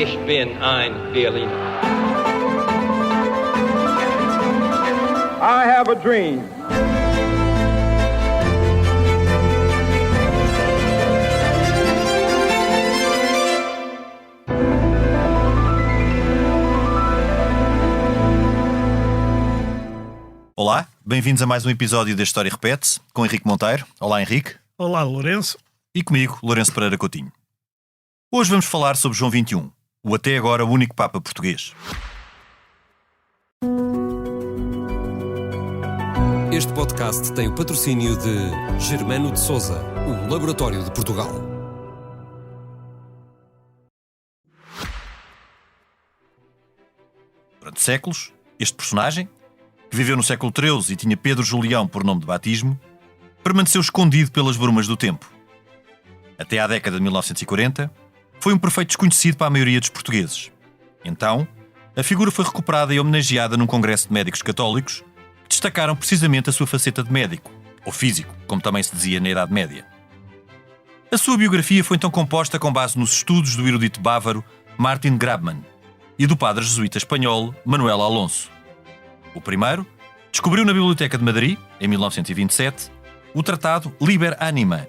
Ich bin ein Berliner. I have a dream. Olá, bem-vindos a mais um episódio da História Repete-se, com Henrique Monteiro. Olá, Henrique. Olá, Lourenço. E comigo, Lourenço Pereira Coutinho. Hoje vamos falar sobre João XXI, o até agora único Papa português. Este podcast tem o patrocínio de Germano de Sousa, o Laboratório de Portugal. Durante séculos, este personagem, que viveu no século XIII e tinha Pedro Julião por nome de batismo, permaneceu escondido pelas brumas do tempo. Até à década de 1940, foi um perfeito desconhecido para a maioria dos portugueses. Então, a figura foi recuperada e homenageada num congresso de médicos católicos que destacaram precisamente a sua faceta de médico, ou físico, como também se dizia na Idade Média. A sua biografia foi então composta com base nos estudos do erudito bávaro Martin Grabmann e do padre jesuíta espanhol Manuel Alonso. O primeiro descobriu na Biblioteca de Madrid, em 1927, o tratado Liber Anima,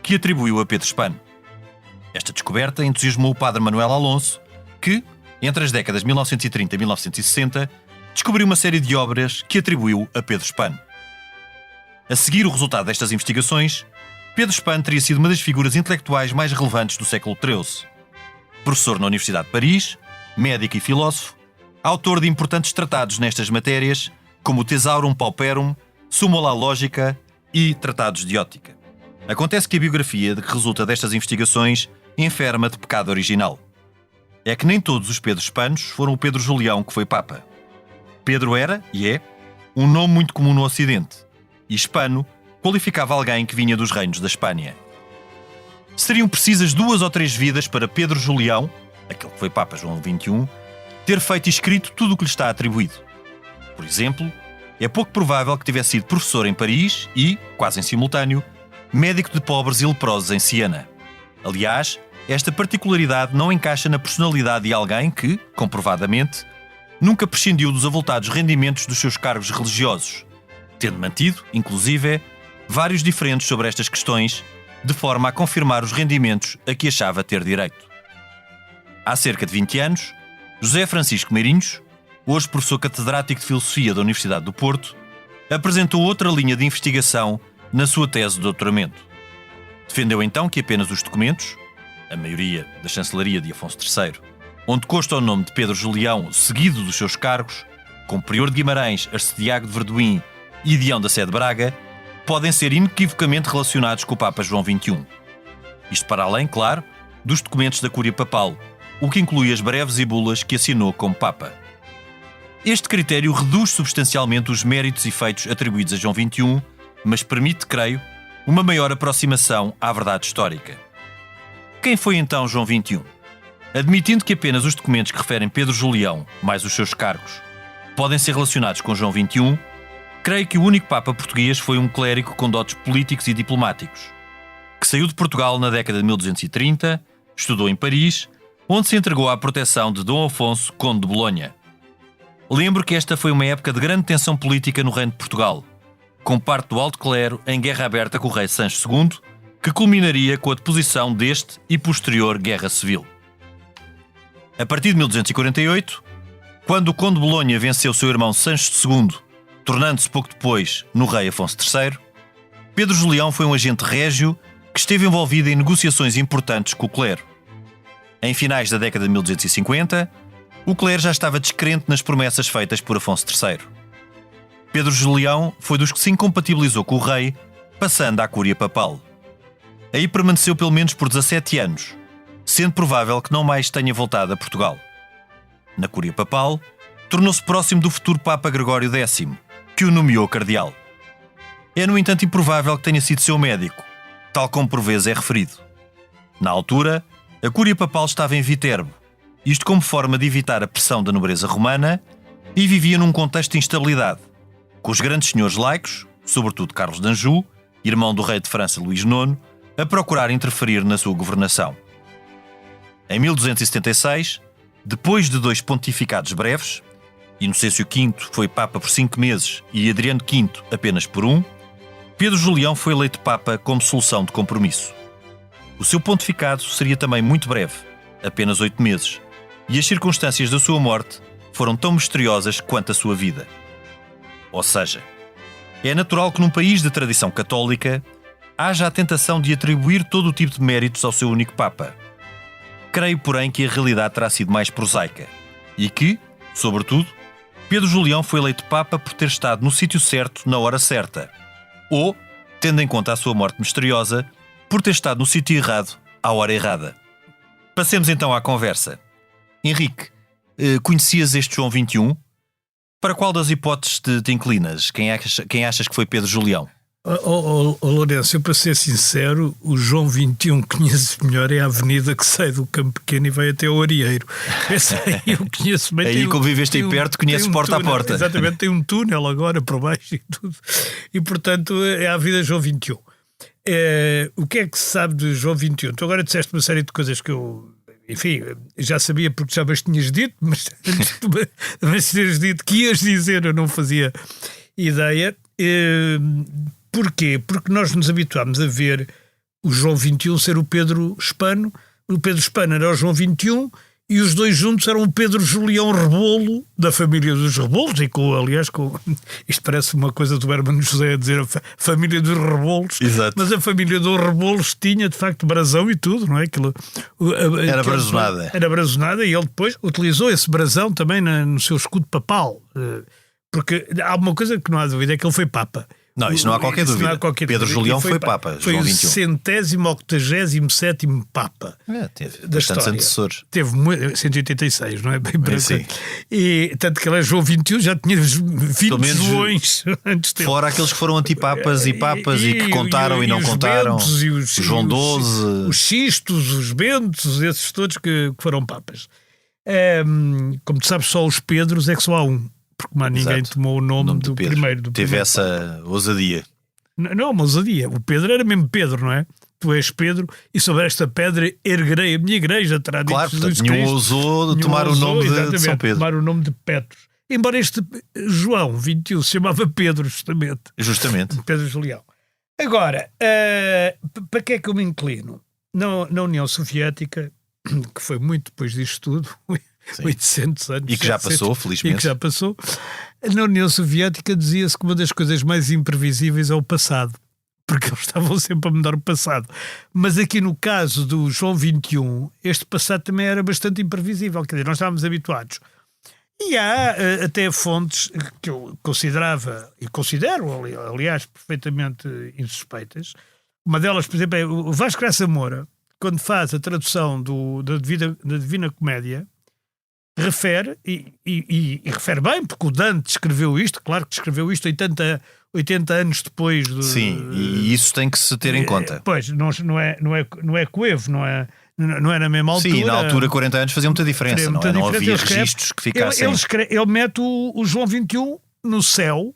que atribuiu a Pedro Spano. Esta descoberta entusiasmou o padre Manuel Alonso, que, entre as décadas de 1930 e 1960, descobriu uma série de obras que atribuiu a Pedro Spano. A seguir o resultado destas investigações, Pedro Spano teria sido uma das figuras intelectuais mais relevantes do século XIII. Professor na Universidade de Paris, médico e filósofo, autor de importantes tratados nestas matérias, como o Thesaurum Pauperum, Summa Logica e Tratados de Ótica. Acontece que a biografia de que resulta destas investigações enferma de pecado original. É que nem todos os Pedros Spanos foram o Pedro Julião que foi Papa. Pedro era, e é, um nome muito comum no Ocidente, e Spano qualificava alguém que vinha dos reinos da Espanha. Seriam precisas 2 ou 3 vidas para Pedro Julião, aquele que foi Papa João XXI, ter feito e escrito tudo o que lhe está atribuído. Por exemplo, é pouco provável que tivesse sido professor em Paris e, quase em simultâneo, médico de pobres e leprosos em Siena. Aliás, esta particularidade não encaixa na personalidade de alguém que, comprovadamente, nunca prescindiu dos avultados rendimentos dos seus cargos religiosos, tendo mantido, inclusive, vários diferentes sobre estas questões, de forma a confirmar os rendimentos a que achava ter direito. Há cerca de 20 anos, José Francisco Meirinhos, hoje professor catedrático de Filosofia da Universidade do Porto, apresentou outra linha de investigação na sua tese de doutoramento. Defendeu então que apenas os documentos, a maioria da chancelaria de Afonso III, onde consta o nome de Pedro Julião seguido dos seus cargos, como Prior de Guimarães, Arcediago de Verduim e Dião da Sé de Braga, podem ser inequivocamente relacionados com o Papa João XXI. Isto para além, claro, dos documentos da Cúria Papal, o que inclui as breves e bulas que assinou como Papa. Este critério reduz substancialmente os méritos e feitos atribuídos a João XXI, mas permite, creio, uma maior aproximação à verdade histórica. Quem foi então João XXI? Admitindo que apenas os documentos que referem Pedro Julião, mais os seus cargos, podem ser relacionados com João XXI, creio que o único Papa português foi um clérigo com dotes políticos e diplomáticos, que saiu de Portugal na década de 1230, estudou em Paris, onde se entregou à proteção de Dom Afonso, conde de Bolonha. Lembro que esta foi uma época de grande tensão política no reino de Portugal, com parte do alto clero em guerra aberta com o rei Sancho II, que culminaria com a deposição deste e posterior guerra civil. A partir de 1248, quando o conde de Bolonha venceu seu irmão Sancho II, tornando-se pouco depois no rei Afonso III, Pedro Julião foi um agente régio que esteve envolvido em negociações importantes com o clero. Em finais da década de 1250, o clero já estava descrente nas promessas feitas por Afonso III. Pedro Julião foi dos que se incompatibilizou com o rei, passando à Cúria Papal. Aí permaneceu pelo menos por 17 anos, sendo provável que não mais tenha voltado a Portugal. Na Cúria Papal, tornou-se próximo do futuro Papa Gregório X, que o nomeou cardeal. É, no entanto, improvável que tenha sido seu médico, tal como por vezes é referido. Na altura, a Cúria Papal estava em Viterbo, isto como forma de evitar a pressão da nobreza romana, e vivia num contexto de instabilidade, com os grandes senhores laicos, sobretudo Carlos de Anjou, irmão do rei de França Luís IX, a procurar interferir na sua governação. Em 1276, Depois de 2 pontificados breves, Inocêncio V foi Papa por 5 meses e Adriano V apenas por 1, Pedro Julião foi eleito Papa como solução de compromisso. O seu pontificado seria também muito breve, apenas 8 meses, e as circunstâncias da sua morte foram tão misteriosas quanto a sua vida. Ou seja, é natural que num país de tradição católica haja a tentação de atribuir todo o tipo de méritos ao seu único Papa. Creio, porém, que a realidade terá sido mais prosaica e que, sobretudo, Pedro Julião foi eleito Papa por ter estado no sítio certo na hora certa, ou, tendo em conta a sua morte misteriosa, por ter estado no sítio errado à hora errada. Passemos então à conversa. Henrique, conhecias este João XXI? Para qual das hipóteses te inclinas? Quem achas que foi Pedro Julião? Lourenço, eu para ser sincero, o João XXI que conheço melhor é a avenida que sai do Campo Pequeno e vai até ao Arieiro. Essa aí eu conheço bem. Aí, como viveste aí perto, conheces porta a porta. Exatamente, tem um túnel agora por baixo e tudo. E portanto é a avenida João XXI. O que é que se sabe de João XXI? Tu agora disseste uma série de coisas que eu, enfim, já sabia porque já as tinhas dito, mas antes de teres dito que ias dizer eu não fazia ideia. Porquê? Porque nós nos habituámos a ver o João XXI ser o Pedro Spano. O Pedro Spano era o João XXI e os dois juntos eram o Pedro Julião Rebolo, da família dos Rebolos, e isto parece uma coisa do Hermano José a dizer a família dos Rebolos. Exato. Mas a família dos Rebolos tinha de facto brasão e tudo, não é? Era brazonada. Era brazonada e ele depois utilizou esse brasão também no seu escudo papal. Porque há uma coisa que não há dúvida, é que ele foi Papa. Não, isso não há qualquer dúvida. Pedro Julião foi Papa. Foi João o XXI. 187º Papa Teve da bastantes história. antecessores. Teve 186, não é? Bem branco. Sim. E tanto que ele é João XXI, já tinha 20 menos Joões antes dele. Fora aqueles que foram antipapas e papas e que contaram e não os contaram. Bentos, O João XII. Os Xistos, os Bentos, esses todos que foram papas. Como tu sabes, só os Pedros é que só há um. Porque mais ninguém Exato. tomou o nome do Pedro. primeiro. Teve essa ousadia. Não, uma ousadia. O Pedro era mesmo Pedro, não é? Tu és Pedro e sobre esta pedra erguerei a minha igreja. Terá dito Claro, Jesus portanto, nenhum Cristo. ousou tomar o nome de São Pedro. Tomar o nome de Petros. Embora este João XXI se chamava Pedro, justamente. Justamente. Pedro Julião. Agora, para que é que eu me inclino? Na União Soviética, que foi muito depois disto tudo, 800 anos. E que já passou, felizmente. E que já passou. Na União Soviética dizia-se que uma das coisas mais imprevisíveis é o passado. Porque eles estavam sempre a mudar o passado. Mas aqui no caso do João XXI, este passado também era bastante imprevisível. Quer dizer, nós estávamos habituados. E há até fontes que eu considerava, e considero, aliás, perfeitamente insuspeitas. Uma delas, por exemplo, é o Vasco Graça Moura, quando faz a tradução da Divina Comédia, refere, e refere bem, porque o Dante escreveu isto, claro que escreveu isto 80 anos depois do... Sim, e isso tem que se ter em conta. Pois, não é coevo, não é na mesma altura. Sim, na altura 40 anos fazia muita diferença, não havia registros que ficassem... Ele mete o João XXI no céu,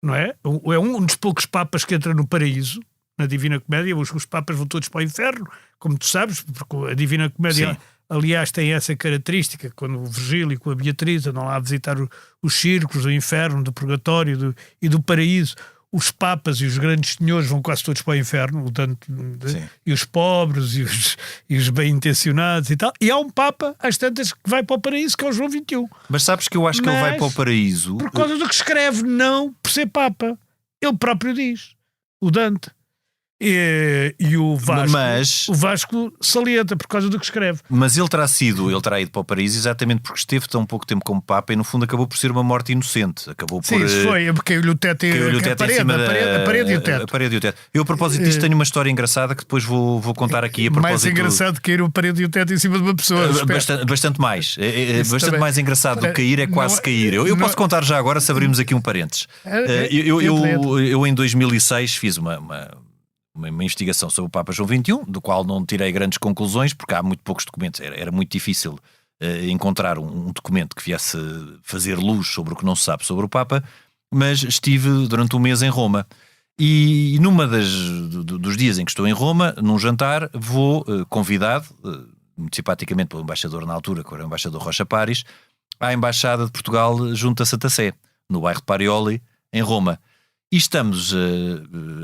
não é? É um dos poucos papas que entra no paraíso, na Divina Comédia. Os papas vão todos para o inferno, como tu sabes, porque a Divina Comédia... Sim. Aliás, tem essa característica, quando o Virgílio com a Beatriz andam lá a visitar os círculos do inferno, do purgatório e do paraíso. Os papas e os grandes senhores vão quase todos para o inferno, e os pobres e os bem-intencionados e tal. E há um papa, às tantas, que vai para o paraíso, que é o João XXI. Mas sabes que eu acho que ele vai para o paraíso... Por causa do que escreve, não por ser papa. Ele próprio diz, o Dante. E o Vasco salienta por causa do que escreve. Mas ele terá ido para o paraíso exatamente porque esteve tão pouco tempo como Papa e no fundo acabou por ser uma morte inocente. Sim, isso foi, porque caiu-lhe o teto a parede e o teto. A parede e o teto. Eu, a propósito disto, tenho uma história engraçada que depois vou contar aqui. A propósito, mais engraçado que cair a parede e o teto em cima de uma pessoa. Bastante mais. Bastante mais engraçado do que cair é quase cair. Eu posso contar já agora, se abrirmos aqui um parênteses. Eu em 2006 fiz uma investigação sobre o Papa João XXI, do qual não tirei grandes conclusões, porque há muito poucos documentos. Era muito difícil encontrar um documento que viesse fazer luz sobre o que não se sabe sobre o Papa, mas estive durante um mês em Roma. E numa dos dias em que estou em Roma, num jantar, vou convidado, muito simpaticamente pelo embaixador na altura, que era o embaixador Rocha Paris, à Embaixada de Portugal junto a Santa Sé, no bairro de Parioli, em Roma. E estamos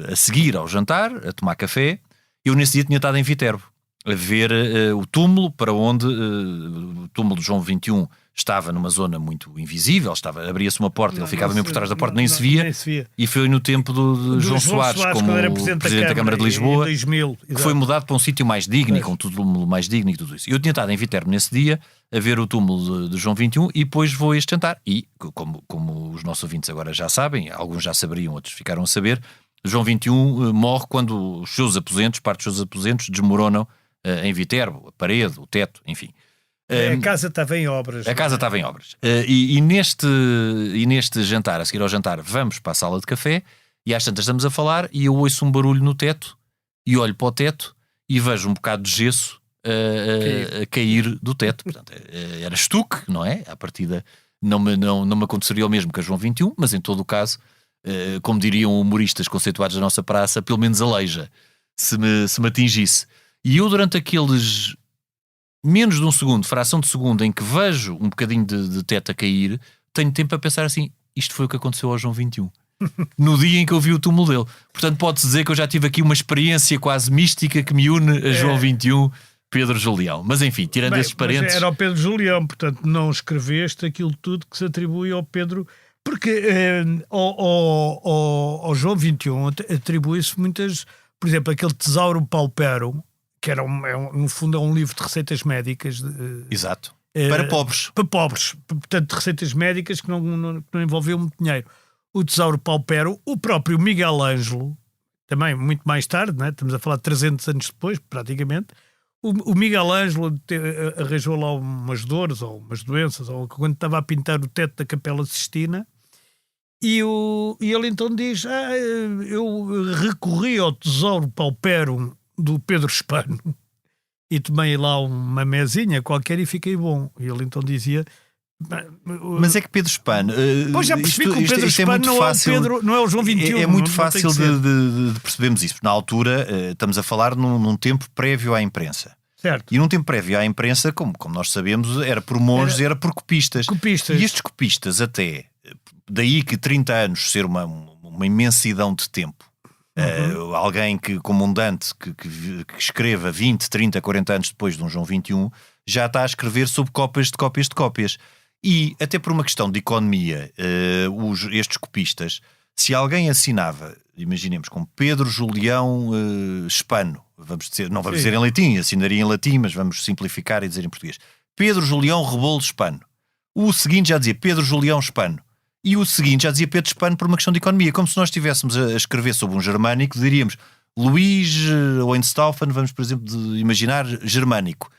a seguir ao jantar, a tomar café. Eu nesse dia tinha estado em Viterbo, a ver o túmulo, para onde o túmulo de João XXI estava numa zona muito invisível, abria-se uma porta, ele ficava mesmo por trás da porta, nem se via. E foi no tempo de João Soares, como era Presidente da Câmara de Lisboa, em 2000, que foi mudado para um sítio mais digno, com um túmulo mais digno e tudo isso. Eu tinha estado em Viterbo nesse dia, a ver o túmulo de João XXI, e depois vou a este jantar. E, como os nossos ouvintes agora já sabem, alguns já saberiam, outros ficaram a saber, João XXI morre quando os seus aposentos, parte dos seus aposentos, desmoronam em Viterbo, a parede, o teto, enfim. A casa estava em obras. A casa estava em obras. E neste jantar, a seguir ao jantar, vamos para a sala de café e às tantas estamos a falar e eu ouço um barulho no teto e olho para o teto e vejo um bocado de gesso a cair do teto. Portanto, era estuque, não é? À partida não me aconteceria o mesmo que a João XXI, mas em todo o caso, como diriam humoristas conceituados da nossa praça, pelo menos aleija, se me atingisse. E eu, durante aqueles menos de um segundo, fração de segundo, em que vejo um bocadinho de teto a cair, tenho tempo a pensar assim, isto foi o que aconteceu ao João XXI. No dia em que eu vi o túmulo dele. Portanto, pode-se dizer que eu já tive aqui uma experiência quase mística que me une a João XXI, Pedro Julião. Mas enfim, tirando esses parênteses... Era o Pedro Julião, portanto não escreveste aquilo tudo que se atribui ao Pedro... Porque ao João XXI atribui-se muitas... Por exemplo, aquele Tesouro Paupero, que era no fundo é um livro de receitas médicas. Exato. Para pobres. Para pobres. Portanto, de receitas médicas que não envolviam muito dinheiro. O Tesouro Paupero, o próprio Miguel Ângelo, também muito mais tarde, né? Estamos a falar de 300 anos depois, praticamente, o Miguel Ângelo arranjou lá umas dores ou umas doenças, ou quando estava a pintar o teto da Capela Sistina, e ele então diz, eu recorri ao Tesouro Paupero do Pedro Espano e tomei lá uma mesinha qualquer e fiquei bom. E ele então dizia... Mas é que Pedro Espano... Pois já percebi que o Pedro Espano não é o João XXI. É muito fácil de percebermos isso. Na altura, estamos a falar num tempo prévio à imprensa. Certo. E num tempo prévio à imprensa, como nós sabemos, era por monges, era por copistas. Copistas. E estes copistas até... Daí que 30 anos ser uma imensidão de tempo. Alguém que, como um Dante, que escreva 20, 30, 40 anos depois de um João XXI, já está a escrever sobre cópias de cópias de cópias. E até por uma questão de economia, estes copistas, se alguém assinava, imaginemos, com Pedro Julião Espano, vamos dizer, não vamos dizer em latim, assinaria em latim, mas vamos simplificar e dizer em português, Pedro Julião Rebolo Espano. O seguinte já dizia Pedro Julião Espano. E o seguinte já dizia Pedro Espano por uma questão de economia. Como se nós estivéssemos a escrever sobre um germânico, diríamos Luís Hohenstaufen, vamos, por exemplo, imaginar germânico.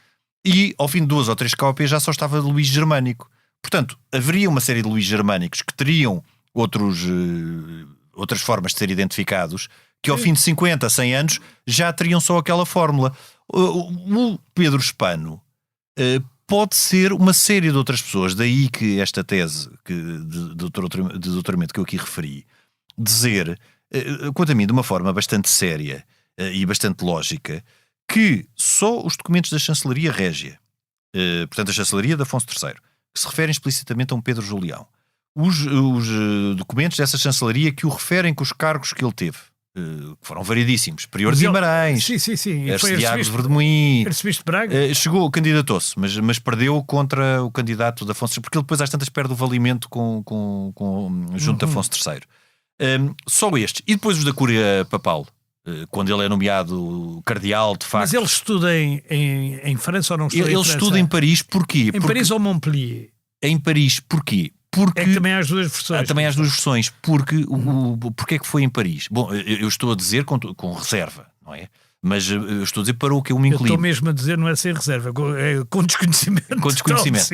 E ao fim de 2 ou 3 cópias já só estava Luís germânico. Portanto, haveria uma série de Luís germânicos que teriam outras formas de ser identificados, que ao fim de 50, 100 anos já teriam só aquela fórmula. O Pedro Espano... pode ser uma série de outras pessoas, daí que esta tese de doutoramento que eu aqui referi, dizer, quanto a mim, de uma forma bastante séria e bastante lógica, que só os documentos da Chancelaria Régia, portanto a Chancelaria de Afonso III, que se referem explicitamente a um Pedro Julião, os documentos dessa Chancelaria que o referem com os cargos que ele teve, que foram variedíssimos, Prior de Guimarães, Arcediago de Verdemoim, Arcebispo de Braga, chegou, candidatou-se, mas perdeu contra o candidato de Afonso, porque ele depois às tantas perde o valimento junto de Afonso III. Só estes, e depois os da Cúria Papal, quando ele é nomeado cardeal, de facto. Mas ele estuda em França ou não estuda em França? Ele estuda em Paris, porquê? Paris ou Montpellier? Em Paris, porquê? Porque... É que também há as duas versões. Também há as duas versões. Porque é que foi em Paris? Bom, eu estou a dizer com reserva, não é? Mas eu estou a dizer para o que eu me inclino. Eu estou mesmo a dizer, não é sem reserva, com desconhecimento. Com desconhecimento.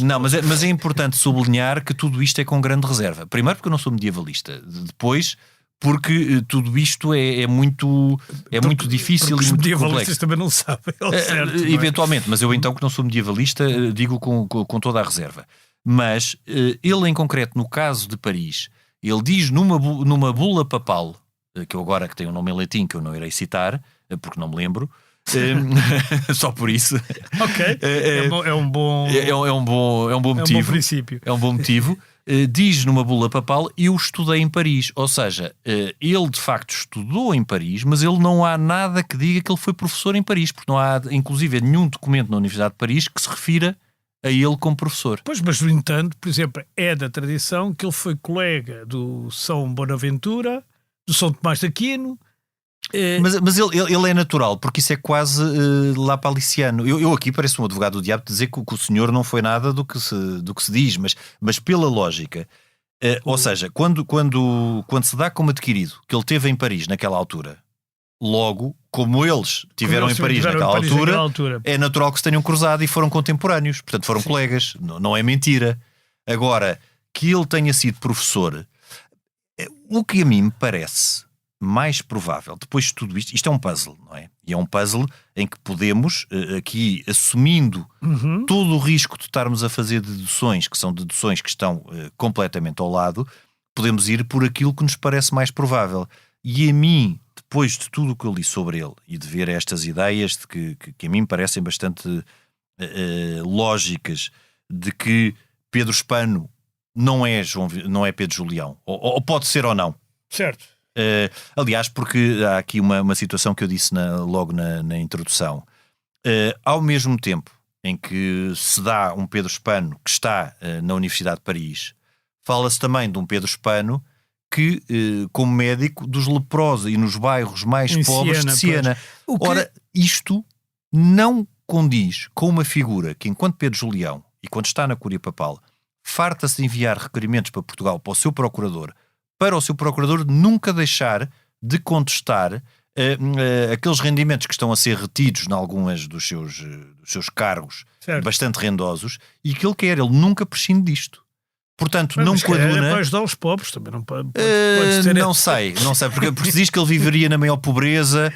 Não, mas é importante sublinhar que tudo isto é com grande reserva. Primeiro porque eu não sou medievalista. Depois porque tudo isto é muito difícil e muito complexo. Os medievalistas também não sabem. Certo, eventualmente, mas eu então que não sou medievalista digo com toda a reserva. Mas ele em concreto, no caso de Paris, ele diz numa bula papal, que eu agora que tem um nome em latim que eu não irei citar, porque não me lembro, Só por isso. Ok, é um bom motivo. princípio. É um bom motivo. Diz numa bula papal: eu estudei em Paris. Ou seja, ele de facto estudou em Paris, mas ele não há nada que diga que ele foi professor em Paris, porque não há, inclusive, nenhum documento na Universidade de Paris que se refira a ele como professor. Pois, mas no entanto, por exemplo, é da tradição que ele foi colega do São Bonaventura, do São Tomás de Aquino. Mas ele é natural, porque isso é quase lapaliciano. Eu aqui pareço um advogado do diabo dizer que o senhor não foi nada do que se diz, mas pela lógica. Ou seja, quando se dá como adquirido que ele teve em Paris naquela altura, logo, como eles tiveram em Paris naquela altura, é natural que se tenham cruzado e foram contemporâneos, portanto foram colegas, não é mentira. Agora, que ele tenha sido professor, o que a mim me parece mais provável, depois de tudo isto é um puzzle, não é? E é um puzzle em que podemos, aqui, assumindo todo o risco de estarmos a fazer deduções, que são deduções que estão completamente ao lado, podemos ir por aquilo que nos parece mais provável. E a mim, depois de tudo o que eu li sobre ele e de ver estas ideias que a mim me parecem bastante lógicas, de que Pedro Spano não é Pedro Julião, ou pode ser ou não. Certo. Aliás, porque há aqui uma situação que eu disse logo na introdução. Ao mesmo tempo em que se dá um Pedro Spano que está na Universidade de Paris, fala-se também de um Pedro Spano que, como médico dos leprosos e nos bairros mais pobres de Siena. Ora, isto não condiz com uma figura que, enquanto Pedro Julião, e quando está na Cúria Papal, farta-se de enviar requerimentos para Portugal para o seu procurador nunca deixar de contestar aqueles rendimentos que estão a ser retidos em algumas dos seus cargos, certo, bastante rendosos, e que ele nunca prescinde disto. Portanto, não coaduna. Para ajudar os pobres também não pode não sei, porque se diz que ele viveria na maior pobreza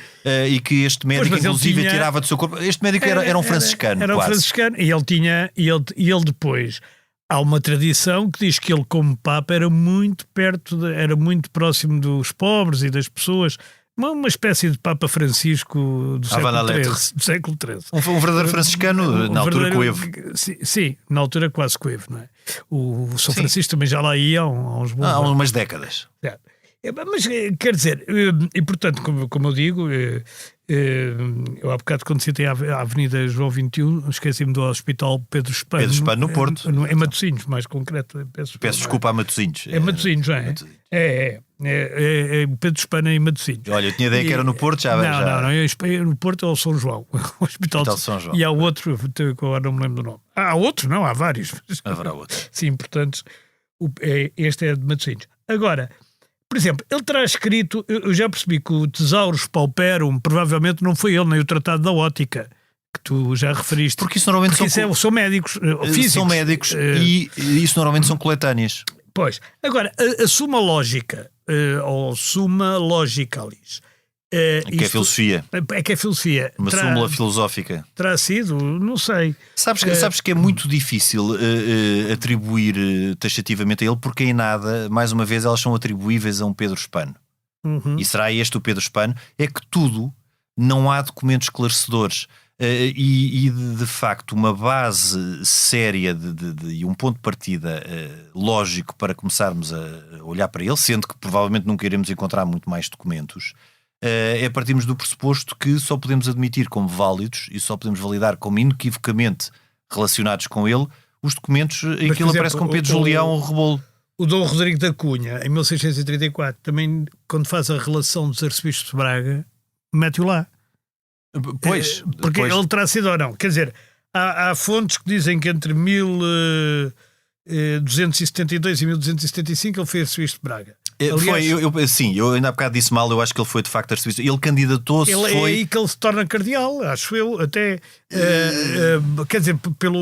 e que este médico, inclusive, tirava do seu corpo. Este médico era um franciscano. Era um franciscano, e ele depois. Há uma tradição que diz que ele, como Papa, era muito próximo dos pobres e das pessoas. Uma espécie de Papa Francisco do século XIII. Um verdadeiro franciscano, na altura coevo. Sim, na altura quase coevo, não é? O São Francisco também já lá ia há uns bons anos. Há umas décadas. Mas, quer dizer, e portanto, como eu digo, eu há bocado, quando citei a Avenida João 21, esqueci-me do Hospital Pedro Spano. Pedro Spano no Porto. Em Matosinhos, mais concreto. Peço desculpa a Matosinhos. É Matosinhos, não é? É Pedro Spano em Matosinhos. Olha, eu tinha ideia que era no Porto, já. Não, no Porto é o São João. O Hospital de São João. E há outro, que agora não me lembro do nome. Há outro? Não, há vários. Haverá outro. Sim, portanto, este é de Matosinhos. Agora, por exemplo, ele terá escrito, eu já percebi que o Thesauros Pauperum provavelmente não foi ele, nem o Tratado da Ótica, que tu já referiste. Porque isso normalmente são médicos físicos. São médicos e isso normalmente são coletâneas. Pois. Agora, a Summa Lógica, ou Summa Logicalis. Que é filosofia. É que é filosofia. Uma súmula filosófica. Terá sido? Não sei. Sabes que é muito difícil atribuir taxativamente a ele, porque em nada, mais uma vez, elas são atribuíveis a um Pedro Spano. E será este o Pedro Spano? É que tudo, não há documentos esclarecedores. E de facto, uma base séria e um ponto de partida lógico para começarmos a olhar para ele, sendo que provavelmente nunca iremos encontrar muito mais documentos, é partirmos do pressuposto que só podemos admitir como válidos e só podemos validar como inequivocamente relacionados com ele os documentos em que ele aparece com Pedro Julião ou Rebolo. O Dom Rodrigo da Cunha, em 1634, também, quando faz a relação dos arcebispos de Braga, mete-o lá. Pois. Porque ele terá sido ou não. Quer dizer, há fontes que dizem que entre 1272 e 1275 ele foi arcebispo de Braga. Aliás, eu ainda há bocado disse mal, eu acho que ele foi de facto arcebispo. Ele candidatou-se. É aí que ele se torna cardeal, acho eu, até quer dizer,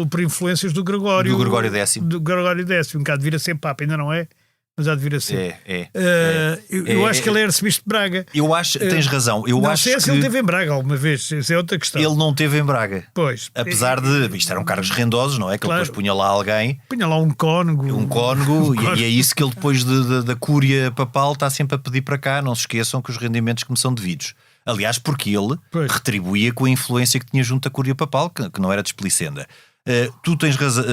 por influências do Gregório. Do Gregório X. Do Gregório X, um bocado de vir a ser Papa, ainda não é? Mas há de vir a ser. Eu acho que ele é arcebispo de Braga. Eu acho, tens razão. Eu não acho sei se ele esteve em Braga alguma vez, essa é outra questão. Ele não esteve em Braga. Pois. Apesar de. Isto eram cargos rendosos, não é? Que ele depois punha lá alguém. Punha lá um cônego. E é isso que ele depois da Cúria Papal está sempre a pedir para cá. Não se esqueçam que os rendimentos que me são devidos. Aliás, porque ele Pois. retribuía com a influência que tinha junto à Cúria Papal, que não era displicenda. Tu tens razão,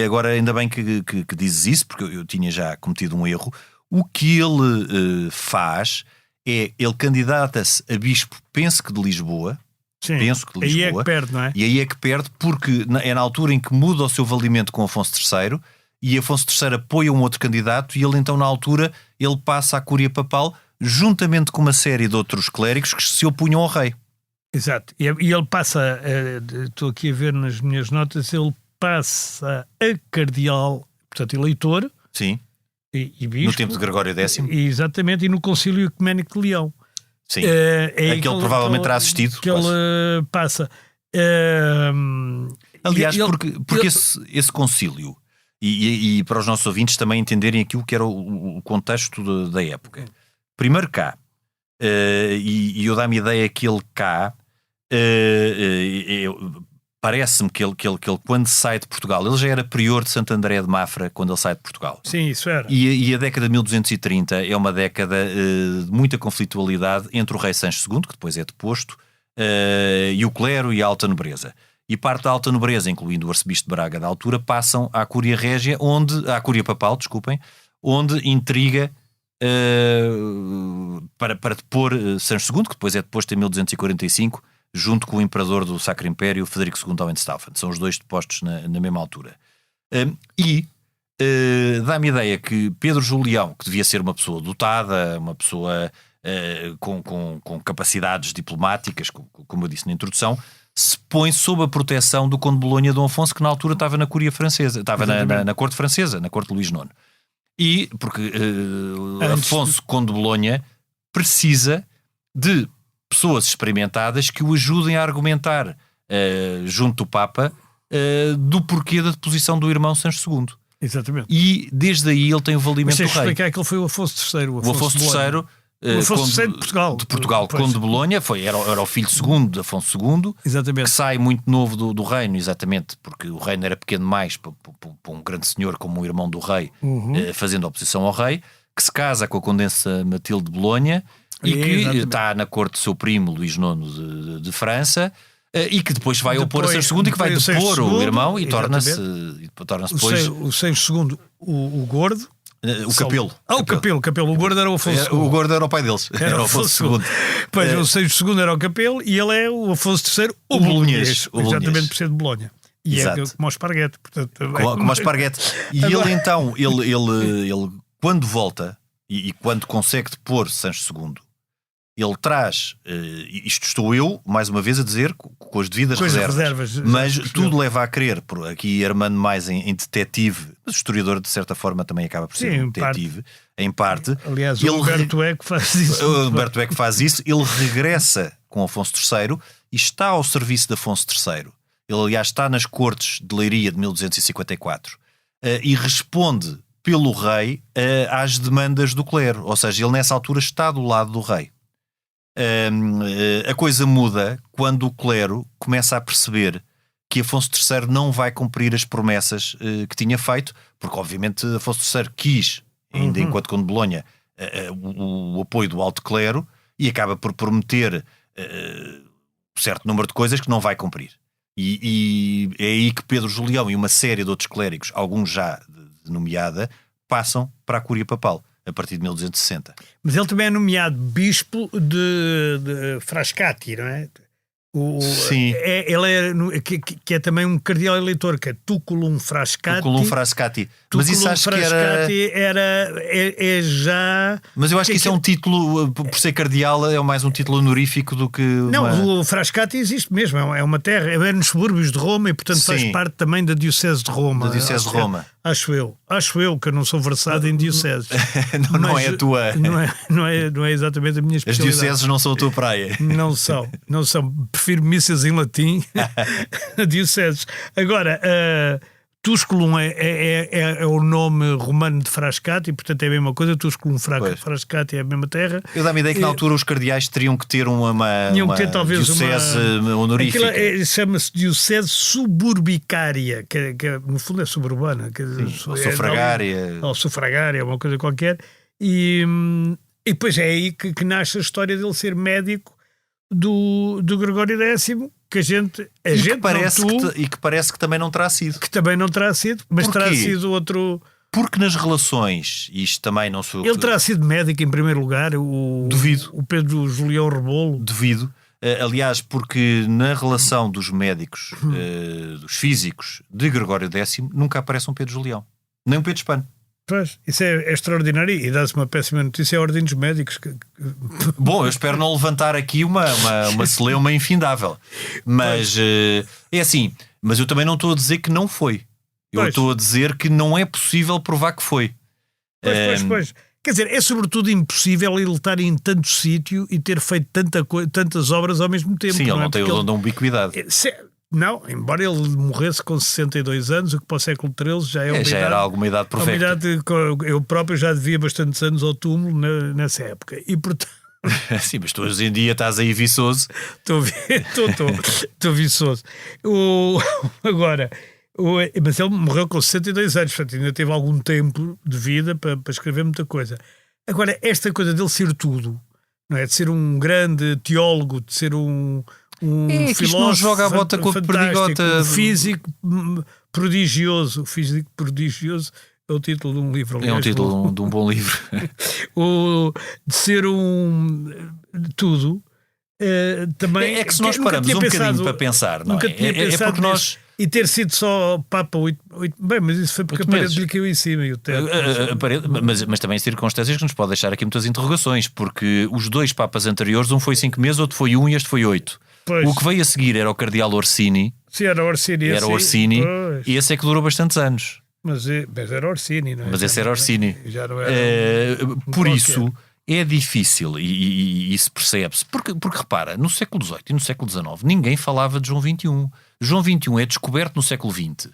agora ainda bem que dizes isso, porque eu tinha já cometido um erro. O que ele faz é, ele candidata-se a bispo, penso que de Lisboa. Sim. Penso que de Aí Lisboa. é que perde, não é? E aí é que perde, porque é na altura em que muda o seu valimento com Afonso III, e Afonso III apoia um outro candidato, e ele então na altura ele passa à Cúria Papal, juntamente com uma série de outros clérigos que se opunham ao rei. Exato. E ele passa, estou aqui a ver nas minhas notas, ele passa a cardeal, portanto eleitor, Sim, e bispo. no tempo de Gregório X. Exatamente, e no Concílio Ecuménico de Leão. Sim, É a que ele provavelmente terá assistido. Que quase. ele passa. Aliás, ele- porque esse concílio, e para os nossos ouvintes também entenderem aquilo que era o contexto da época. Primeiro cá, e eu dá-me a ideia que ele cá, parece-me que ele quando sai de Portugal, ele já era prior de Santo André de Mafra quando ele sai de Portugal. Sim, isso era. E a década de 1230 é uma década de muita conflitualidade entre o rei Sancho II, que depois é deposto, e o clero e a alta nobreza. E parte da alta nobreza, incluindo o arcebispo de Braga da altura, passam à Cúria Régia, à Cúria Papal, desculpem, onde intriga para depor Sancho II, que depois é deposto em 1245, junto com o imperador do Sacro Império, Frederico II Hohenstaufen. São os dois depostos na mesma altura. Dá-me a ideia que Pedro Julião, que devia ser uma pessoa dotada, uma pessoa com capacidades diplomáticas, como eu disse na introdução, se põe sob a proteção do Conde de Bolonha Dom Afonso, que na altura estava na Cúria Francesa, estava na corte francesa, na corte de Luís IX. E porque Afonso, Conde de Bolonha, precisa de pessoas experimentadas que o ajudem a argumentar junto do Papa do porquê da deposição do irmão Sancho II. Exatamente. E desde aí ele tem o valimento do rei. explicar que ele foi o Afonso III. O Afonso III, o Afonso III de Portugal. Conde de Bolonha, era o filho segundo de Afonso II, Exatamente. que sai muito novo do reino, exatamente, porque o reino era pequeno demais para um grande senhor como o irmão do rei, fazendo oposição ao rei, que se casa com a condessa Matilde de Bolonha e que está na corte do seu primo Luís IX de França, e que depois vai opor a Sancho II e que vai depor o irmão e torna-se depois o Sancho II, o gordo. o Capelo. O Capelo. O gordo era o Afonso II. O gordo era o pai deles. Era o Afonso II. Pois, o Sancho II era o Capelo e ele é o Afonso III, o bolonhês. Exatamente por ser de Bolonha. E Exato. é como o esparguete. Portanto, como o esparguete. E Agora... ele então, ele quando volta e quando consegue depor Sancho II, ele traz, isto estou eu, mais uma vez a dizer, com as devidas reservas, mas tudo leva a crer, aqui armando mais em detetive, mas o historiador de certa forma também acaba por ser um detetive, em parte. Aliás, o Humberto Eco faz isso. O Humberto Eco faz isso, ele regressa com Afonso III e está ao serviço de Afonso III. Ele, aliás, está nas cortes de Leiria de 1254 e responde pelo rei às demandas do clero, ou seja, ele nessa altura está do lado do rei. A coisa muda quando o clero começa a perceber que Afonso III não vai cumprir as promessas que tinha feito, porque obviamente Afonso III quis, ainda enquanto Conde de Bolonha, o apoio do alto clero e acaba por prometer um certo número de coisas que não vai cumprir. E é aí que Pedro Julião e uma série de outros clérigos, alguns já de nomeada, passam para a Cúria Papal a partir de 1260. Mas ele também é nomeado bispo de Frascati, não é? Sim. Ele que é também um cardeal eleitor, que é Tuculum Frascati. Tuculum Frascati. Mas isso acho que é já... Mas eu acho que isso é um título, por ser cardeal, é mais um título honorífico do que... Não, o Frascati existe mesmo, é uma terra, é nos subúrbios de Roma e portanto faz parte também da Diocese de Roma. Da Diocese de Roma. Acho eu, que eu não sou versado em dioceses. não é a tua... Não é exatamente a minha especialidade. As dioceses não são a tua praia. Não são. Prefiro missas em latim a dioceses. Agora, Tusculum é o nome romano de Frascati, portanto é a mesma coisa. Tusculum Frascati é a mesma terra. Eu dá-me a ideia que na altura os cardeais teriam que ter uma diocese honorífica. Chama-se diocese suburbicária, que no fundo é suburbana. Ou sufragária. Ou sufragária, uma coisa qualquer. E depois é aí que nasce a história dele ser médico, do Gregório X, que a gente que parece que também não terá sido. Que também não terá sido, mas Porquê? terá sido outro... Porque nas relações, isto também não sou... Ele terá sido médico em primeiro lugar, Duvido. o Pedro Julião Rebolo. Duvido. Aliás, porque na relação dos médicos, dos físicos de Gregório X, nunca aparece um Pedro Julião. Nem um Pedro Spano. Pois, isso é extraordinário e dá-se uma péssima notícia à Ordem dos Médicos. Bom, eu espero não levantar aqui uma celeuma infindável. Mas é assim, mas eu também não estou a dizer que não foi. Eu estou a dizer que não é possível provar que foi. Pois. Quer dizer, é sobretudo impossível ele estar em tanto sítio e ter feito tantas obras ao mesmo tempo. Sim, ele não é? tem o dom da ubiquidade. Não, embora ele morresse com 62 anos, o que para o século XIII já é uma idade... Já era alguma idade perfeita. Eu próprio já devia bastantes anos ao túmulo nessa época. E portanto... Sim, mas tu hoje em dia estás aí viçoso. Estou viçoso. Agora... Mas ele morreu com 62 anos, portanto ainda teve algum tempo de vida para escrever muita coisa. Agora, esta coisa dele ser tudo, não é? De ser um grande teólogo, de ser um filósofo, não joga a bota com a perdigota. Um físico prodigioso. O físico prodigioso é o título de um livro. Aliás, é um título de um bom livro. De ser tudo. Também é que se nós paramos um bocadinho para pensar, não nunca tinha pensado porque nós... E ter sido só Papa 8... Bem, mas isso foi porque a parede lhe caiu em cima. E o teto, mas também circunstâncias que nos podem deixar aqui muitas interrogações, porque os dois Papas anteriores, um foi 5 meses, outro foi 1 e este foi 8. Pois. O que veio a seguir era o Cardeal Orsini. Sim, era Orsini. E esse é que durou bastantes anos. Mas era Orsini, não é? Mas esse era Orsini. Já não era por isso... É difícil e isso percebe-se. Porque repara, no século XVIII e no século XIX ninguém falava de João XXI. João XXI é descoberto no século XX.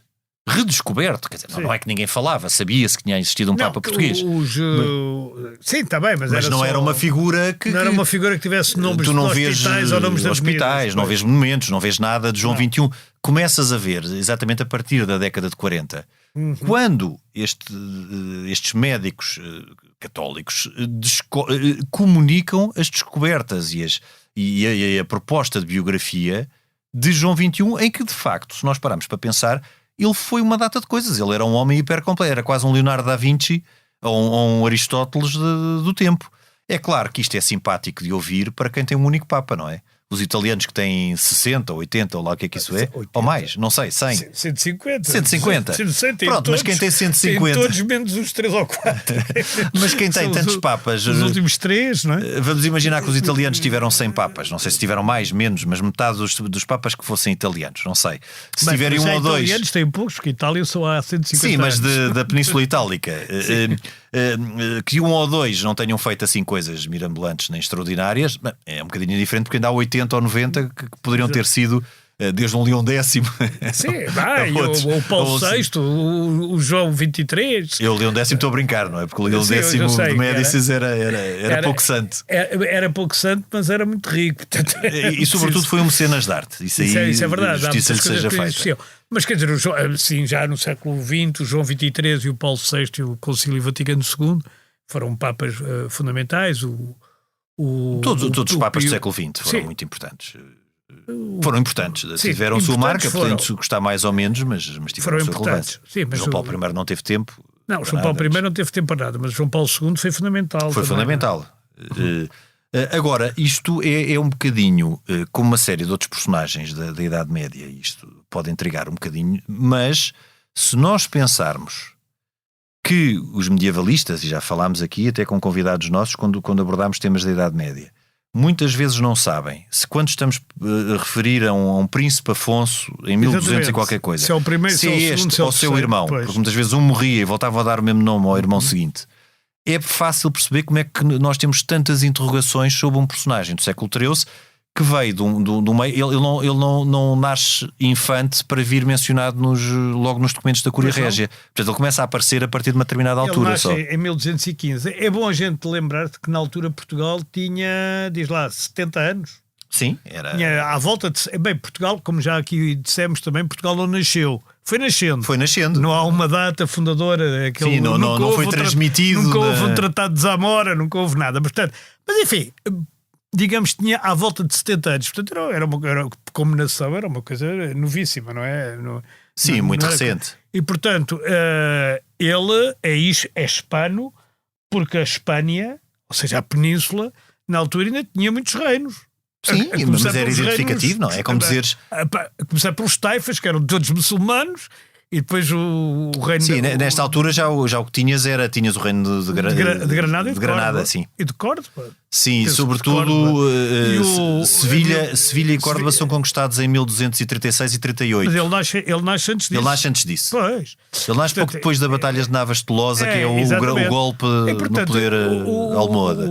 Redescoberto, quer dizer, não é que ninguém falava, sabia-se que tinha existido um Papa português. Sim, está bem, mas não era uma figura que... Não era uma figura que tivesse nomes tu não de vês hospitais ou nomes de hospitais, não vês monumentos, não vês nada de João XXI. Começas a ver exatamente a partir da década de 40, quando estes médicos católicos comunicam as descobertas e a proposta de biografia de João XXI, em que de facto, se nós pararmos para pensar, ele foi uma data de coisas. Ele era um homem hipercompleto, era quase um Leonardo da Vinci ou um Aristóteles do tempo. É claro que isto é simpático de ouvir para quem tem um único Papa, não é? Os italianos que têm 60 ou 80, ou lá o que é que isso é, 80. Ou mais, não sei, 100. 150. Pronto, mas quem tem 150... Tem todos menos os 3 ou 4. Mas quem tem tantos Papas... Os últimos 3, não é? Vamos imaginar que os italianos tiveram 100 Papas. Não sei se tiveram mais, menos, mas metade dos Papas que fossem italianos, não sei. Se tiverem um ou dois... italianos têm poucos, porque a Itália só há 150 Sim, mas anos. da Península Itálica. Que 1 ou 2 não tenham feito assim coisas mirabolantes nem extraordinárias, é um bocadinho diferente, porque ainda há 80 ou 90 que poderiam ter sido desde um Leão X. Sim, o Paulo VI, o João XXIII. Eu, o Leão X, estou a brincar, não é? Porque o Leão X de Médicis era pouco santo. Era pouco santo, mas era muito rico. Portanto, e sobretudo foi um mecenas de arte. Isso é verdade. Justiça lhe seja feita. Mas quer dizer, sim, já no século XX, o João XXIII e o Paulo VI e o Concílio Vaticano II foram papas fundamentais. Todos os papas do século XX foram muito importantes. Foram importantes. Tiveram a sua marca, podendo-se gostar mais ou menos, mas tiveram a sua relevância. João Paulo I não teve tempo. Não, João Paulo I não teve tempo para nada, mas João Paulo II foi fundamental. Foi fundamental. Agora, isto é um bocadinho como uma série de outros personagens da Idade Média. Isto pode intrigar um bocadinho, mas se nós pensarmos que os medievalistas, e já falámos aqui até com convidados nossos quando abordámos temas da Idade Média, muitas vezes não sabem se quando estamos a referir a um príncipe Afonso em 1200 e qualquer coisa, se é o primeiro, se é este ou seu irmão, porque muitas vezes um morria e voltava a dar o mesmo nome ao irmão seguinte. É fácil perceber como é que nós temos tantas interrogações sobre um personagem do século XIII que veio do meio. Ele não nasce infante para vir mencionado logo nos documentos da Cúria Régia. Portanto, ele começa a aparecer a partir de uma determinada altura. Ele nasce em 1215. É bom a gente lembrar-te que na altura Portugal tinha, diz lá, 70 anos. Sim, era. Tinha à volta de. Bem, Portugal, como já aqui dissemos também, Portugal não nasceu. Foi nascendo. Não há uma data fundadora. Sim, não foi transmitido. Nunca houve um tratado de Zamora, nunca houve nada. Portanto, mas enfim, digamos, tinha à volta de 70 anos. Portanto, como nação, era uma coisa novíssima, não é? Sim, muito recente. E, portanto, ele é hispano porque a Espanha, ou seja, a Península, na altura ainda tinha muitos reinos. Sim, mas era identificativo, reinos, não é? É como dizeres... A começar pelos taifas, que eram todos muçulmanos, e depois o reino... Sim, nesta altura já o que tinhas o reino de Granada e de Granada, Córdoba. sim. E de Córdoba. Sim, Penso sobretudo Sevilha Sevilha e Córdoba são conquistados em 1236 e 38. Mas ele nasce antes disso. Ele nasce antes disso. Pois. Ele nasce pouco depois da Batalha de Navas de Tolosa, que é o golpe no poder almohada.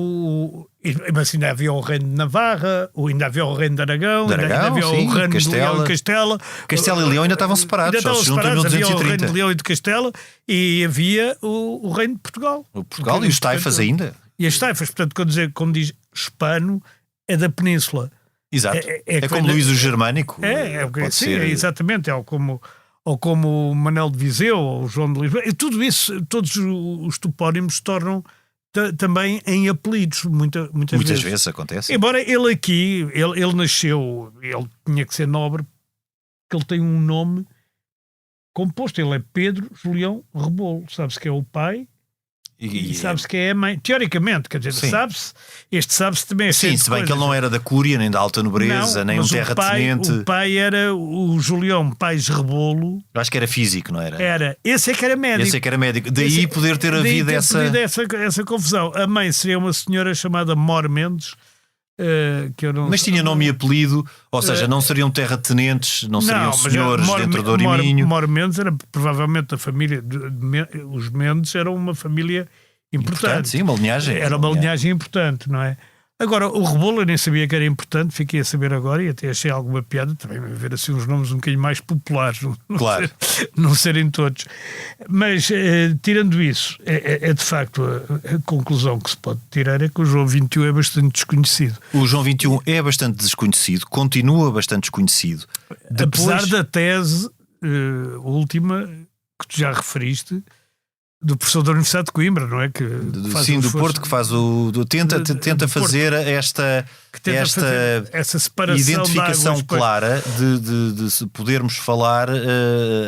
Mas ainda havia o reino de Navarra, ainda havia o reino de Aragão, ainda havia sim, o reino de Leão e Castela. Castela e Leão ainda estavam separados, ainda só se juntam em 1230. Havia o reino de Leão e de Castela e havia o reino de Portugal. O Portugal e os taifas ainda. E as taifas, portanto, como diz hispano, é da Península. Exato. É como Luís o Germânico. Sim, exatamente. Ou como Manuel de Viseu, ou João de Lisboa. E tudo isso, todos os topónimos se tornam também em apelidos, muitas vezes acontece. Embora ele aqui, ele nasceu, ele tinha que ser nobre, porque ele tem um nome composto. Ele é Pedro Julião Rebolo. Sabe-se que é o pai e sabe-se que é a mãe. Teoricamente, quer dizer, sabe-se também. Sim, se bem que ele não era da Cúria, nem da alta nobreza, nem um terratenente. O pai era o Julião Pais Rebolo. Eu acho que era físico, não era? Era. Esse é que era médico. Daí poder ter havido essa confusão. A mãe seria uma senhora chamada Mor Mendes. Que eu não... Mas tinha nome e apelido, ou seja, não seriam terratenentes, não seriam senhores dentro de Ouriminho. Mor Mendes era provavelmente a família. Os Mendes eram uma família importante. Sim, uma linhagem. Era uma linhagem importante, não é? Agora, o Rebolo eu nem sabia que era importante, fiquei a saber agora e até achei alguma piada também ver assim uns nomes um bocadinho mais populares, claro. não serem todos. Mas, tirando isso, é de facto a conclusão que se pode tirar é que o João XXI é bastante desconhecido. O João XXI é bastante desconhecido, continua bastante desconhecido. Apesar da tese última que tu já referiste, do professor da Universidade de Coimbra, não é? Do Porto, que faz tenta fazer essa separação identificação clara de podermos falar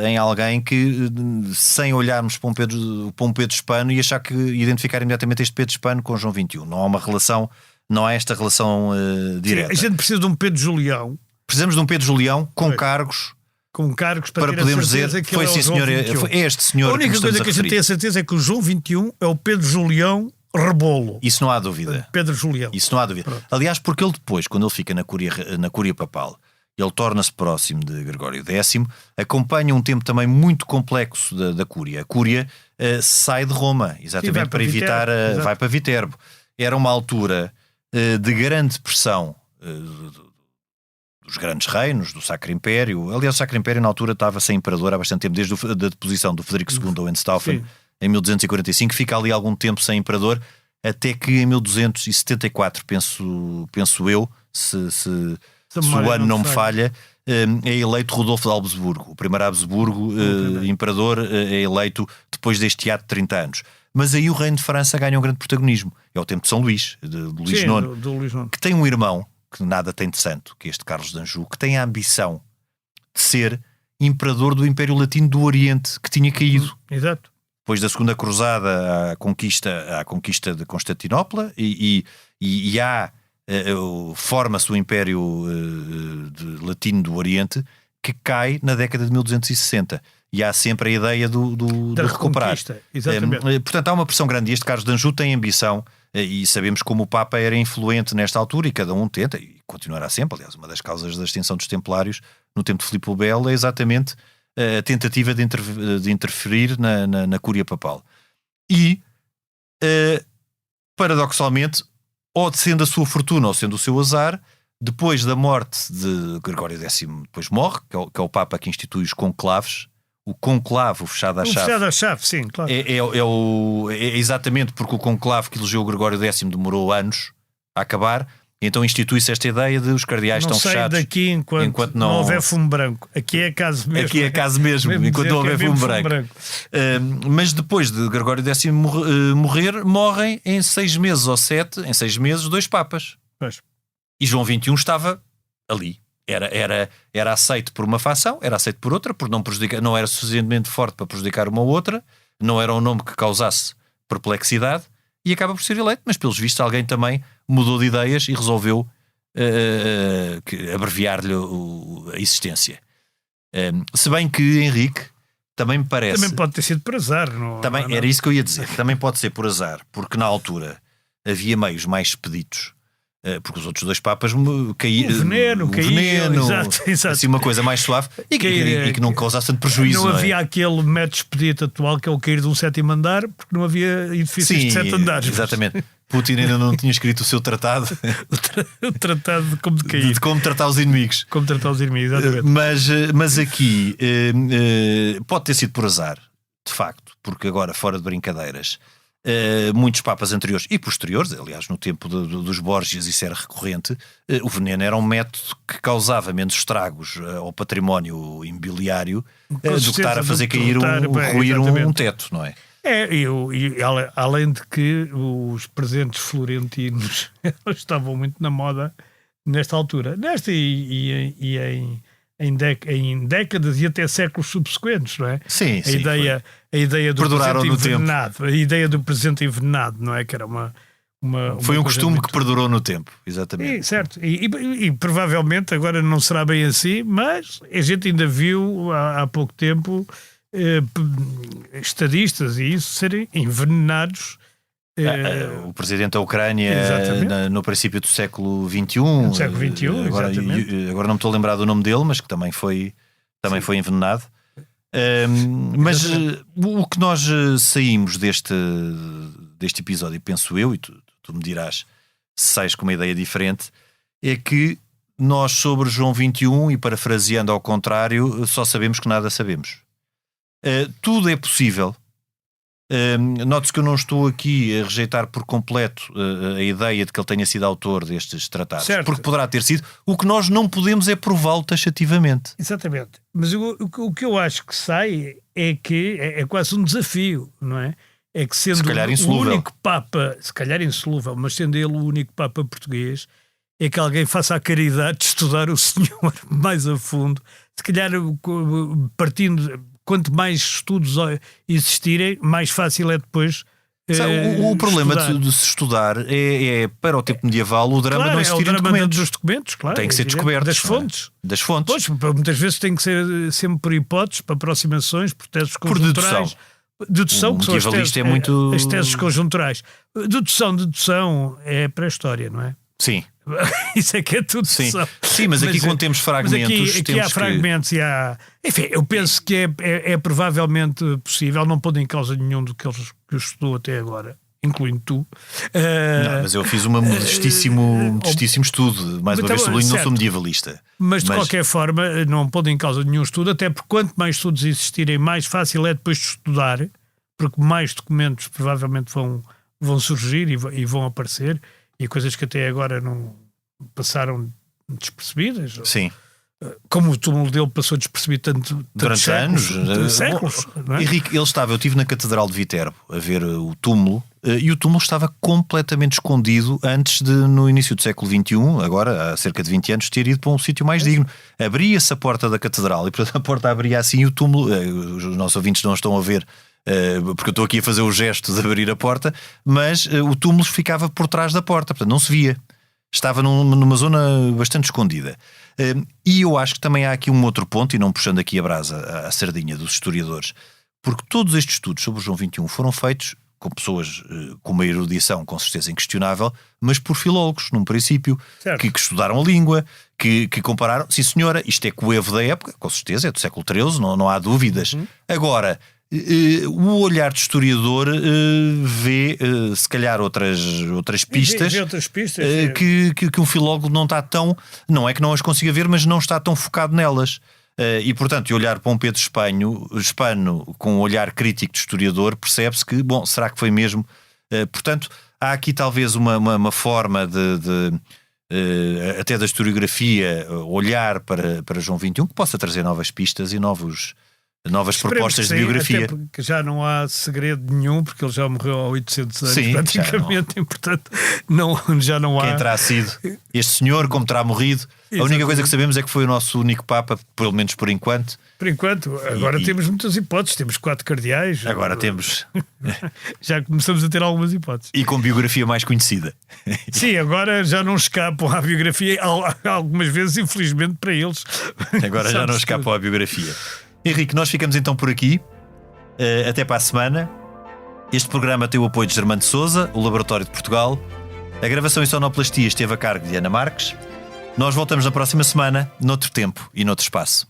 em alguém que, sem olharmos para um Pedro hispano e achar que identificar imediatamente este Pedro hispano com João XXI. Não há uma relação, não há esta relação direta. Sim, a gente precisa de um Pedro Julião. Precisamos de um Pedro Julião com cargos para podermos dizer que foi este senhor. A única coisa que a gente tem a certeza é que o João XXI é o Pedro Julião Rebolo. Isso não há dúvida. Pedro Julião. Isso não há dúvida. Pronto. Aliás, porque ele depois, quando ele fica na Cúria Papal, ele torna-se próximo de Gregório X, acompanha um tempo também muito complexo da Cúria. A Cúria sai de Roma, exatamente para evitar... vai para Viterbo. Era uma altura de grande pressão dos grandes reinos, do Sacro Império. Aliás, o Sacro Império na altura estava sem imperador há bastante tempo, desde a deposição do Frederico II ao Hohenstaufen, em 1245, fica ali algum tempo sem imperador, até que em 1274, penso eu, se o ano não me falha, é eleito Rodolfo de Habsburgo. O primeiro Habsburgo, imperador, é eleito depois deste hiato de 30 anos. Mas aí o reino de França ganha um grande protagonismo. É o tempo de São Luís, de Luís IX, que tem um irmão que nada tem de santo, que é este Carlos de Anjou, que tem a ambição de ser imperador do Império Latino do Oriente, que tinha caído. Exato. Depois da Segunda Cruzada, à conquista de Constantinopla, e forma-se o Império Latino do Oriente, que cai na década de 1260. E há sempre a ideia de recuperar. Exatamente. Portanto, há uma pressão grande. E este Carlos de Anjou tem ambição, e sabemos como o Papa era influente nesta altura, e cada um tenta, e continuará sempre. Aliás, uma das causas da extinção dos Templários no tempo de Filipe o Belo é exatamente a tentativa de interferir na Cúria Papal. E, paradoxalmente, ou sendo a sua fortuna ou sendo o seu azar, depois da morte de Gregório X, depois morre, que é o Papa que institui os conclaves. O conclave, o fechado à chave. O fechado à chave, sim, claro. É exatamente porque o conclave que elegeu o Gregório X demorou anos a acabar, então institui-se esta ideia de os cardeais estão fechados. Não sai daqui enquanto não houver fumo branco. Aqui é caso mesmo. Aqui é caso mesmo, enquanto não houver fumo branco. Mas depois de Gregório X morrer, morrem em 6 meses ou 7, em 6 meses, 2 papas. Pois. E João XXI estava ali. Era aceito por uma facção, era aceito por outra, por não prejudicar, não era suficientemente forte para prejudicar uma ou outra, não era um nome que causasse perplexidade e acaba por ser eleito, mas pelos vistos alguém também mudou de ideias e resolveu abreviar-lhe a existência. Se bem que, Henrique, também me parece... Também pode ter sido por azar. Também, era isso que eu ia dizer. Também pode ser por azar, porque na altura havia meios mais expeditos, porque os outros dois papas caíram. O veneno, exato. Assim, uma coisa mais suave e que não causasse tanto prejuízo. Não havia aquele método expedito atual que é o cair de um 7º andar, porque não havia edifícios de 7 andares. Exatamente. Putin ainda não tinha escrito o seu tratado. O tratado de como cair. De como tratar os inimigos. Como tratar os inimigos, exatamente. Mas aqui pode ter sido por azar, de facto, porque agora, fora de brincadeiras, muitos papas anteriores e posteriores, aliás, no tempo dos Borgias isso era recorrente, o veneno era um método que causava menos estragos ao património imobiliário do que estar a fazer cair ruir um teto, não é? E além de que os presentes florentinos estavam muito na moda nesta altura, em décadas e até séculos subsequentes, não é? Sim, a ideia do perduraram presente no envenenado, tempo. a ideia do presente envenenado, não é? Que era foi um costume muito... que perdurou no tempo, exatamente. Certo, e provavelmente agora não será bem assim, mas a gente ainda viu há pouco tempo estadistas e isso serem envenenados. O presidente da Ucrânia no princípio do século XXI. No século XXI, exatamente. Agora não me estou a lembrar do nome dele, mas que também foi envenenado. Mas o que nós saímos deste episódio, penso eu, e tu me dirás se sais com uma ideia diferente, é que nós sobre João XXI, e parafraseando ao contrário, só sabemos que nada sabemos. Tudo é possível. Note-se que eu não estou aqui a rejeitar por completo a ideia de que ele tenha sido autor destes tratados, certo. Porque poderá ter sido. O que nós não podemos é prová-lo taxativamente. Exatamente. Mas o que eu acho que sai é que é quase um desafio, não é? É que sendo o único Papa, se calhar insolúvel, mas sendo ele o único Papa português, é que alguém faça a caridade de estudar o Senhor mais a fundo. Se calhar partindo... Quanto mais estudos existirem, mais fácil é depois. O problema de se estudar é para o tempo medieval o drama não existir em documentos. Dos documentos, claro. Tem que ser descoberto. Das fontes. Das fontes. Pois, muitas vezes tem que ser sempre por hipóteses, por aproximações, por teses conjunturais. Dedução, que são as teses conjunturais. Dedução é para a história, não é? Sim. Isso é que é tudo. Sim, mas aqui quando temos fragmentos. Aqui há fragmentos e há. Enfim, eu penso que é provavelmente possível, não pondo em causa nenhum do que eu estudou até agora, incluindo tu. Não, mas eu fiz um modestíssimo estudo. Mais uma vez sublinho, não sou medievalista. Mas de qualquer forma, não pondo em causa nenhum estudo, até porque quanto mais estudos existirem, mais fácil é depois de estudar, porque mais documentos provavelmente vão surgir e vão aparecer. E coisas que até agora não passaram despercebidas. Sim. Como o túmulo dele passou despercebido durante séculos. Não é? Henrique, eu estive na Catedral de Viterbo a ver o túmulo e o túmulo estava completamente escondido antes no início do século XXI, agora há cerca de 20 anos, ter ido para um sítio mais digno. Abria-se a porta da Catedral e portanto a porta abria assim e o túmulo, os nossos ouvintes não estão a ver, porque eu estou aqui a fazer o gesto de abrir a porta, mas o túmulo ficava por trás da porta, portanto não se via, estava numa zona bastante escondida. E eu acho que também há aqui um outro ponto, e não puxando aqui a brasa à sardinha dos historiadores, porque todos estes estudos sobre o João XXI foram feitos com pessoas com uma erudição com certeza inquestionável, mas por filólogos, num princípio, que estudaram a língua, que compararam. Sim senhora, isto é coevo da época, com certeza, é do século XIII, não há dúvidas. Agora, o olhar de historiador vê se calhar outras pistas, que um filólogo não está tão, não é que não as consiga ver, mas não está tão focado nelas. E portanto, olhar para um Pedro Hispano com um olhar crítico de historiador, percebe-se que, bom, será que foi mesmo? Portanto, há aqui talvez uma forma até da historiografia olhar para João XXI que possa trazer novas pistas e novos novas Esperemos propostas que de sim, biografia. até porque já não há segredo nenhum, porque ele já morreu há 800 anos Sim, praticamente, e portanto já não há. Quem terá sido este senhor, como terá morrido. A única Exatamente. coisa que sabemos é que foi o nosso único Papa, pelo menos por enquanto. Por enquanto, agora temos muitas hipóteses, temos 4 cardeais. Agora temos. Já começamos a ter algumas hipóteses. E com biografia mais conhecida. Sim, agora já não escapam à biografia, algumas vezes, infelizmente, para eles. Agora já não Sabe-se escapou à biografia. Henrique, nós ficamos então por aqui. Até para a semana. Este programa tem o apoio de Germano de Sousa, o Laboratório de Portugal. A gravação e sonoplastia esteve a cargo de Ana Marques. Nós voltamos na próxima semana, noutro tempo e noutro espaço.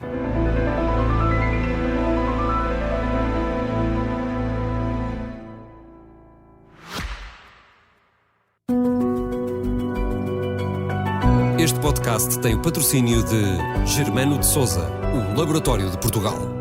Este podcast tem o patrocínio de Germano de Sousa, o Laboratório de Portugal.